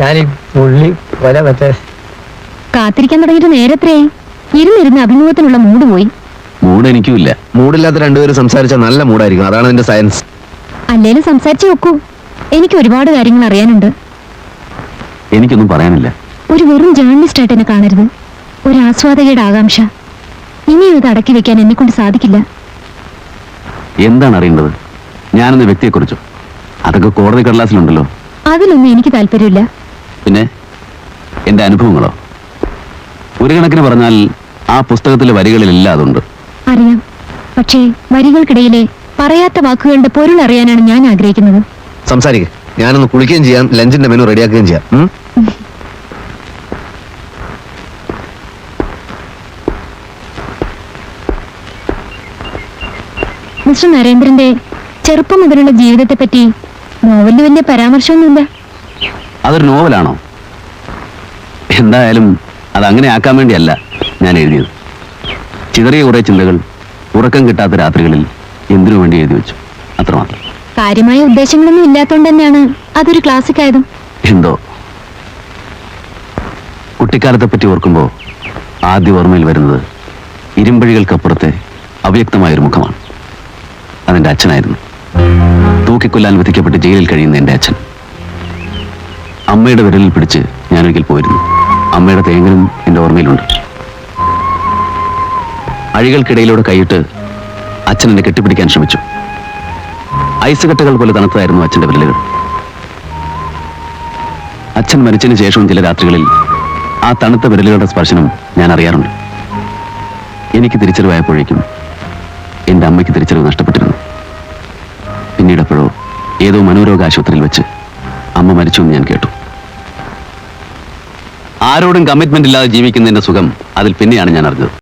ഞാൻ ഈ പുള്ളി പോലെ മറ്റേ കാത്തിരിക്കാൻ തുടങ്ങിയിട്ട് നേരത്രയായി. ഇരുന്നിരുന്ന് അഭിമുഖത്തിനുള്ള മൂഡ് പോയി. മൂഡ് എനിക്കും ഇല്ല. മൂഡില്ലാത്ത രണ്ടുപേരും സംസാരിച്ചാൽ നല്ല മൂഡായിരിക്കും. അതാണ് എന്റെ സയൻസ്. അല്ലേലും സംസാരിച്ചേ ഒക്കൂ. എനിക്ക് ഒരുപാട് കാര്യങ്ങൾ അറിയാനുണ്ട്. എനിക്കൊന്നും പറയാനില്ല. ഒരു വെറും ജേർണലിസ്റ്റ് ആയിട്ട് എന്നെ കാണരുത്. ഒരു ആസ്വാദകയുടെ ആകാംക്ഷ ഇനിയും ഇത് അടക്കി വെക്കാൻ എന്നെ കൊണ്ട് സാധിക്കില്ല. എന്താണ് അറിയേണ്ടത്? ഞാനെന്ന വ്യക്തിയെക്കുറിച്ചോ? അതൊക്കെ കോടതി കടലാസിലുണ്ടല്ലോ. അതിലൊന്നും എനിക്ക് താല്പര്യമില്ല. പിന്നെ എന്റെ അനുഭവങ്ങളോ? ഒരു കണക്കിന് പറഞ്ഞാൽ ആ പുസ്തകത്തിലെ വരികളിലെല്ലാം അതുണ്ട്. അറിയാം. പക്ഷേ വരികൾക്കിടയിലെ പറയാത്ത വാക്കുകളുടെ പൊരുൾ അറിയാനാണ് ഞാൻ ആഗ്രഹിക്കുന്നത്. സംസാരിക്കുക. ഞാനൊന്ന് കുളിക്കുകയും ചെയ്യാം, ലഞ്ചിന്റെ മെനു റെഡിയാക്കുകയും ചെയ്യാം. മിസ്റ്റർ നരേന്ദ്രന്റെ ചെറുപ്പം മുതലുള്ള ജീവിതത്തെ പറ്റി നോവലിൽ വലിയ പരാമർശമൊന്നുമില്ല. അതൊരു നോവലാണോ? എന്തായാലും അതങ്ങനെ ആക്കാൻ വേണ്ടിയല്ല ഞാൻ എഴുതിയത്. ചിതറിയ കുറെ ചിന്തകൾ ഉറക്കം കിട്ടാത്ത രാത്രികളിൽ എന്തിനു വേണ്ടി എഴുതി വെച്ചു, അത്രമാത്രം. കാര്യമായ ഉദ്ദേശങ്ങളൊന്നും ഇല്ലാത്തതുകൊണ്ട് തന്നെയാണ് അതൊരു ക്ലാസിക് ആയതും. എന്തോ കുട്ടിക്കാലത്തെ പറ്റി ഓർക്കുമ്പോൾ ആദ്യ ഓർമ്മയിൽ വരുന്നത് ഇരുമ്പഴികൾക്കപ്പുറത്തെ അവ്യക്തമായൊരു മുഖമാണ്. അതെന്റെ അച്ഛനായിരുന്നു. തൂക്കിക്കൊല്ലാൻ വിധിക്കപ്പെട്ട് ജയിലിൽ കഴിയുന്ന എന്റെ അച്ഛൻ. അമ്മയുടെ വിരലിൽ പിടിച്ച് ഞാനൊരിക്കൽ പോയിരുന്നു. അമ്മയുടെ തേങ്ങലും എന്റെ ഓർമ്മയിലുണ്ട്. അഴികൾക്കിടയിലൂടെ കൈയിട്ട് അച്ഛൻ എന്നെ കെട്ടിപ്പിടിക്കാൻ ശ്രമിച്ചു. ഐസ് കട്ടകൾ പോലെ തണുത്തതായിരുന്നു അച്ഛന്റെ വിരലുകൾ. അച്ഛൻ മരിച്ചതിന് ശേഷവും ചില രാത്രികളിൽ ആ തണുത്ത വിരലുകളുടെ സ്പർശനം ഞാൻ അറിയാറുണ്ട്. എനിക്ക് തിരിച്ചറിവായപ്പോഴേക്കും എന്റെ അമ്മയ്ക്ക് തിരിച്ചറിവ് നഷ്ടപ്പെട്ടിരുന്നു. പിന്നീടപ്പോഴോ ഏതോ മനോരോഗ ആശുപത്രിയിൽ വെച്ച് അമ്മ മരിച്ചു എന്ന് ഞാൻ കേട്ടു. ആരോടും കമ്മിറ്റ്മെന്റ് ഇല്ലാതെ ജീവിക്കുന്നതിന്റെ സുഖം അതിൽ പിന്നെയാണ് ഞാൻ അറിഞ്ഞത്.